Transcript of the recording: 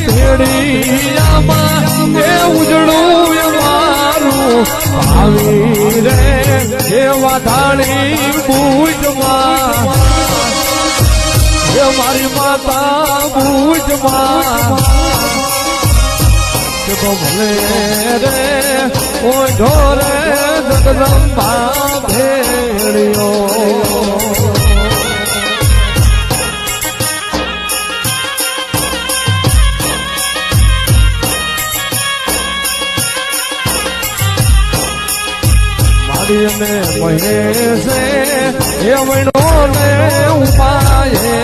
ભેડિયામાં એ ઉજળું મારું આવી રે એ વાધાણી બુજમાં એ મારી માતા બુજમાં ભલે રે ઓ ઢોરે જગદંબા ભેડિયો મારી ને મહેશે એ મહિનો ને ઉપાય